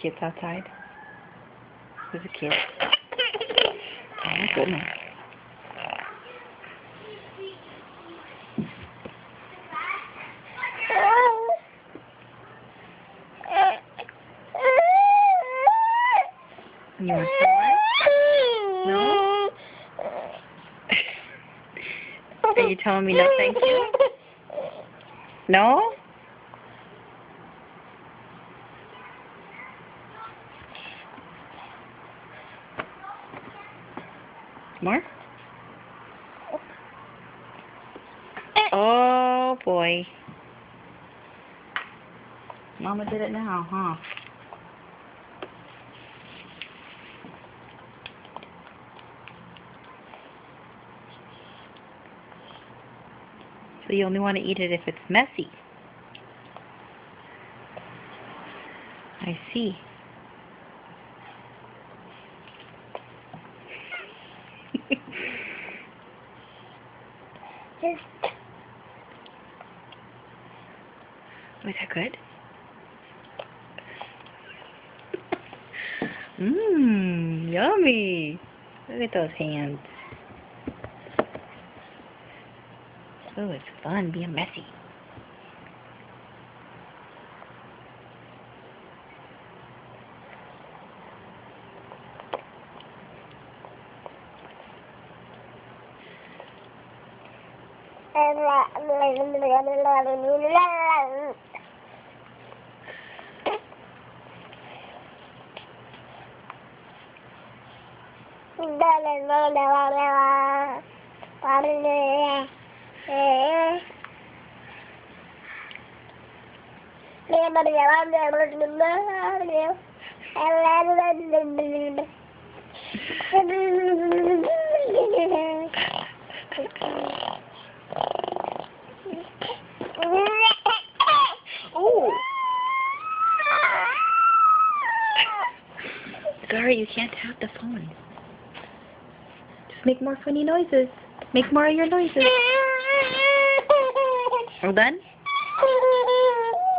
kids outside. There's a kid. Oh my goodness. You want some more? No? Are you telling me no thank you? No? More? Oh boy. Mama did it now, huh? So you only want to eat it if it's messy. I see. Was that good? Mmm, yummy. Look at those hands. Oh, it's fun being messy. Oh! Sorry, you can't have the phone. Just make more funny noises. Make more of your noises. All done?